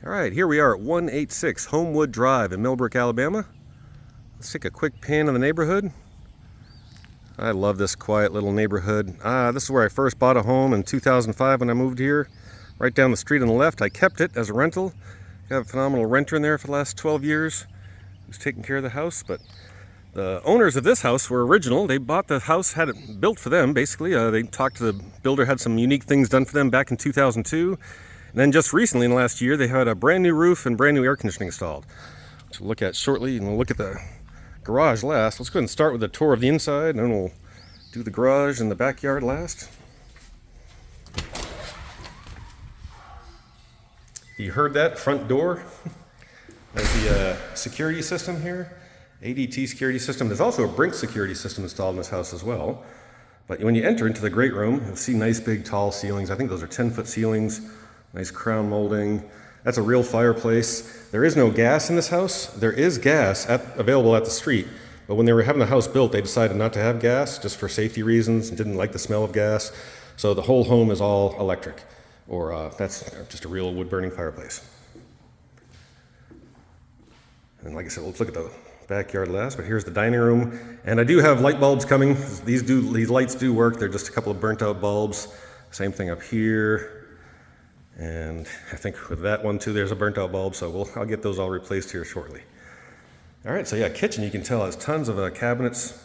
All right, here we are at 186 Homewood Drive in Millbrook, Alabama. Let's take a quick pan of the neighborhood. I love this quiet little neighborhood. This is where I first bought a home in 2005 when I moved here. Right down the street on the left. I kept it as a rental. Got a phenomenal renter in there for the last 12 years who's taking care of the house. But the owners of this house were original. They bought the house, had it built for them, basically. They talked to the builder, had some unique things done for them back in 2002. And then just recently, in the last year, they had a brand new roof and brand new air conditioning installed, which we'll look at shortly. And we'll look at the garage last. Let's go ahead and start with a tour of the inside, and then we'll do the garage and the backyard last. You heard that front door? There's the security system here. ADT security system. There's also a Brink security system installed in this house as well. But when you enter into the great room, you'll see nice big tall ceilings. I think those are 10-foot ceilings. Nice crown molding. That's a real fireplace. There is no gas in this house. There is gas available at the street, but when they were having the house built, they decided not to have gas just for safety reasons and didn't like the smell of gas. So the whole home is all electric, or that's just a real wood-burning fireplace. And like I said, let's look at the backyard last, but here's the dining room. And I do have light bulbs coming. These lights do work. They're just a couple of burnt-out bulbs. Same thing up here. And I think with that one too, there's a burnt out bulb, so I'll get those all replaced here shortly. All right, so yeah, kitchen, you can tell has tons of cabinets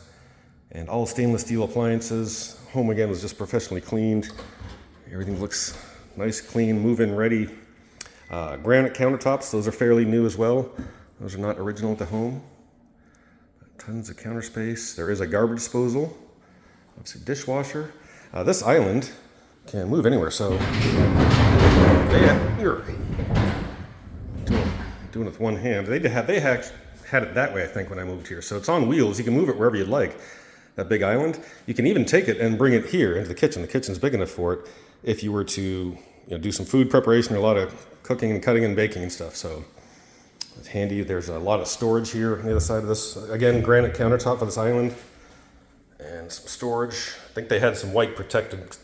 and all stainless steel appliances. Home again was just professionally cleaned. Everything looks nice, clean, move-in ready. Granite countertops, those are fairly new as well. Those are not original at the home. Tons of counter space. There is a garbage disposal. Let's see, dishwasher. This island can move anywhere, so you're doing it with one hand. They had it that way, I think, when I moved here. So it's on wheels. You can move it wherever you'd like, that big island. You can even take it and bring it here into the kitchen. The kitchen's big enough for it if you were to do some food preparation, or a lot of cooking and cutting and baking and stuff. So it's handy. There's a lot of storage here on the other side of this. Again, granite countertop for this island. And some storage. I think they had some white protected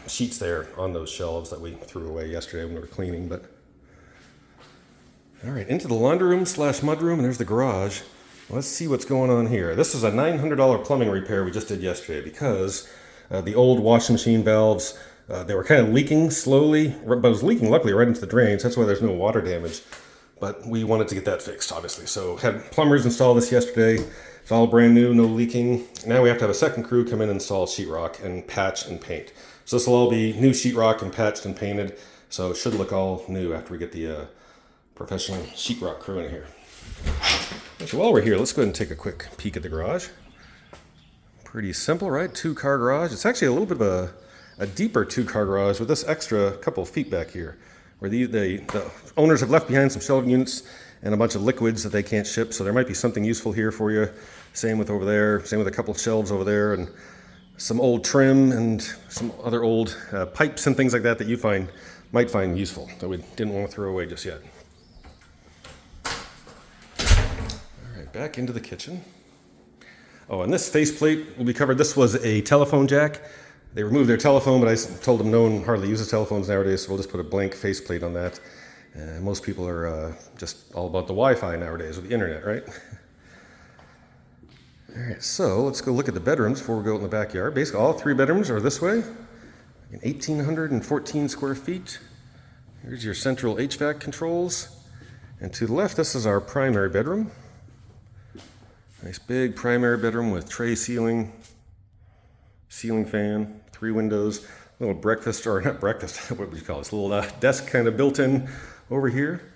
sheets there on those shelves that we threw away yesterday when we were cleaning. But all right, into the laundry room / mudroom, and there's the garage. Let's see what's going on here. This is a $900 plumbing repair we just did yesterday because the old washing machine valves, they were kind of leaking slowly, but it was leaking luckily right into the drains. That's why there's no water damage. But we wanted to get that fixed, obviously. So had plumbers install this yesterday. It's all brand new, no leaking. Now we have to have a second crew come in and install sheetrock and patch and paint. So this will all be new sheetrock and patched and painted. So it should look all new after we get the professional sheetrock crew in here. So while we're here, let's go ahead and take a quick peek at the garage. Pretty simple, right? 2-car garage. It's actually a little bit of a deeper 2-car garage with this extra couple of feet back here, where the owners have left behind some shelving units and a bunch of liquids that they can't ship. So there might be something useful here for you. Same with over there. Same with a couple of shelves over there, and some old trim and some other old pipes and things like that you might find useful that we didn't want to throw away just yet. All right, back into the kitchen. Oh, and this faceplate will be covered. This was a telephone jack. They removed their telephone, but I told them no one hardly uses telephones nowadays, so we'll just put a blank faceplate on that. Most people are just all about the Wi-Fi nowadays with the internet, right? All right, so let's go look at the bedrooms before we go in the backyard. Basically, all 3 bedrooms are this way. 1,814 square feet. Here's your central HVAC controls. And to the left, this is our primary bedroom. Nice big primary bedroom with tray ceiling fan, 3 windows, little breakfast, or not breakfast, what would you call this? Little desk kind of built in over here.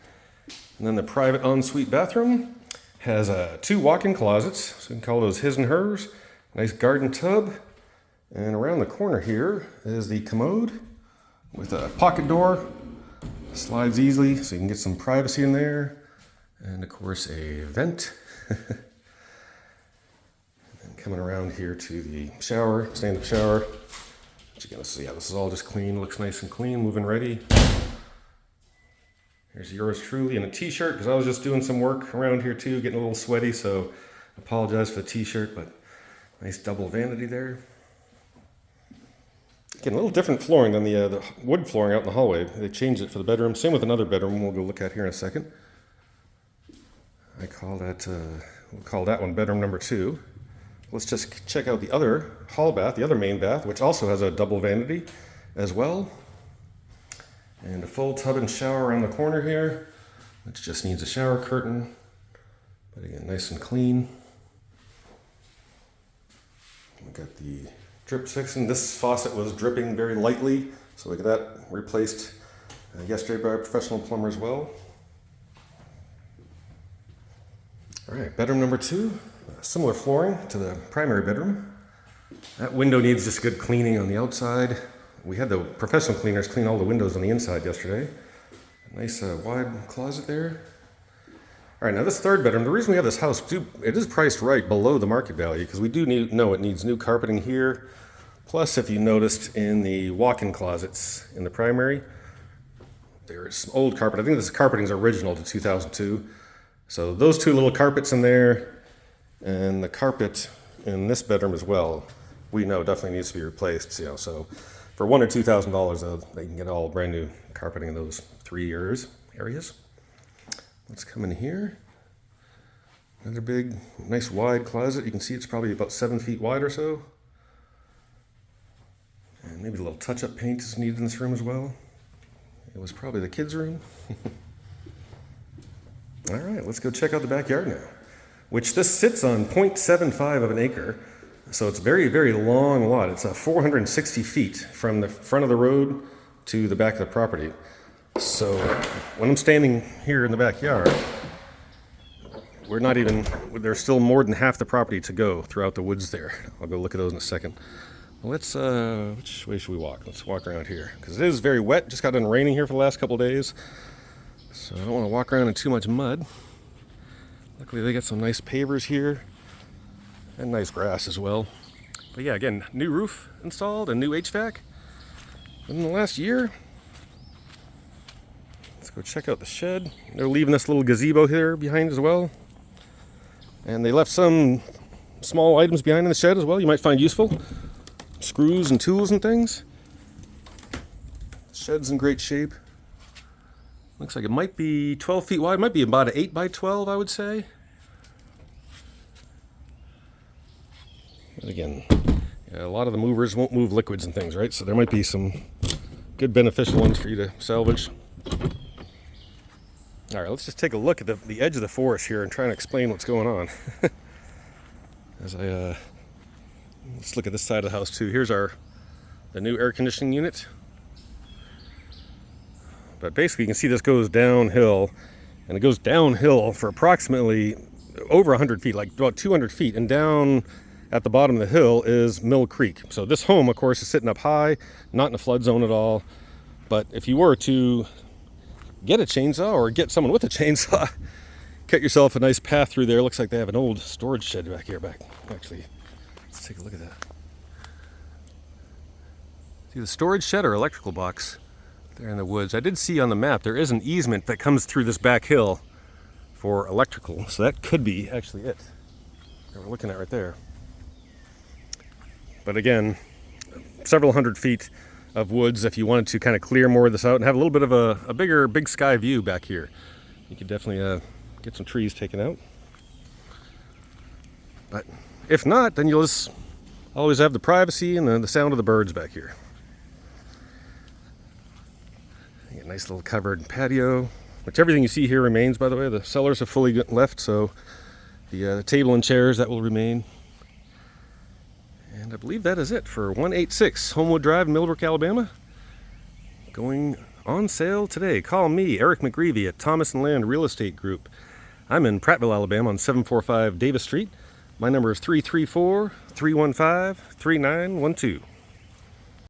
And then the private ensuite bathroom has 2 walk-in closets, so we can call those his and hers. Nice garden tub. And around the corner here is the commode with a pocket door. Slides easily, so you can get some privacy in there. And of course, a vent. And then coming around here to the shower, stand-up shower. Which again, this is all just clean, looks nice and clean, moving ready. Here's yours truly in a t-shirt, because I was just doing some work around here too, getting a little sweaty, so I apologize for the t-shirt, but nice double vanity there. Again, a little different flooring than the wood flooring out in the hallway. They changed it for the bedroom. Same with another bedroom we'll go look at here in a second. I call that, we'll call that one bedroom number 2. Let's just check out the other hall bath, the other main bath, which also has a double vanity as well. And a full tub and shower around the corner here, which just needs a shower curtain. But again, nice and clean. We got the drip section. This faucet was dripping very lightly, so we got that replaced yesterday by a professional plumber as well. All right, bedroom number 2, similar flooring to the primary bedroom. That window needs just good cleaning on the outside. We had the professional cleaners clean all the windows on the inside yesterday. A nice wide closet there. All right, now this third bedroom, the reason we have this house, it is priced right below the market value because we do know it needs new carpeting here. Plus, if you noticed in the walk-in closets in the primary, there's old carpet. I think this carpeting is original to 2002. So those 2 little carpets in there and the carpet in this bedroom as well, we know definitely needs to be replaced. You know, so for $1,000 or $2,000, they can get all brand new carpeting in those 3 areas. Let's come in here. Another big, nice wide closet. You can see it's probably about 7 feet wide or so. And maybe a little touch-up paint is needed in this room as well. It was probably the kids' room. All right, let's go check out the backyard now, which this sits on 0.75 of an acre. So it's a very, very long lot. It's 460 feet from the front of the road to the back of the property. So when I'm standing here in the backyard, there's still more than half the property to go throughout the woods there. I'll go look at those in a second. Well, let's, which way should we walk? Let's walk around here, because it is very wet. Just got done raining here for the last couple days. So I don't want to walk around in too much mud. Luckily they got some nice pavers here and nice grass as well. But yeah, again, new roof installed and new HVAC in the last year. Let's go check out the shed. They're leaving this little gazebo here behind as well. And they left some small items behind in the shed as well you might find useful. Screws and tools and things. The shed's in great shape. Looks like it might be 12 feet wide. It might be about an 8 by 12, I would say. But again, yeah, a lot of the movers won't move liquids and things, right? So there might be some good beneficial ones for you to salvage. All right, let's just take a look at the edge of the forest here and try and explain what's going on. Let's look at this side of the house too. Here's the new air conditioning unit. But basically you can see this goes downhill, and it goes downhill for approximately over 100 feet, like about 200 feet, and down at the bottom of the hill is Mill Creek. So this home, of course, is sitting up high, not in a flood zone at all. But if you were to get a chainsaw or get someone with a chainsaw, cut yourself a nice path through there. Looks like they have an old storage shed back here. Actually, let's take a look at that. See the storage shed or electrical box there in the woods. I did see on the map there is an easement that comes through this back hill for electrical. So that could be actually it that we're looking at right there. But again, several hundred feet of woods. If you wanted to kind of clear more of this out and have a little bit of a big sky view back here, you could definitely get some trees taken out. But if not, then you'll just always have the privacy and the sound of the birds back here. You get a nice little covered patio, which everything you see here remains, by the way. The cellars have fully left, so the table and chairs, that will remain. And I believe that is it for 186 Homewood Drive, Millbrook, Alabama. Going on sale today. Call me, Eric McGreevy, at Thomas & Land Real Estate Group. I'm in Prattville, Alabama on 745 Davis Street. My number is 334-315-3912.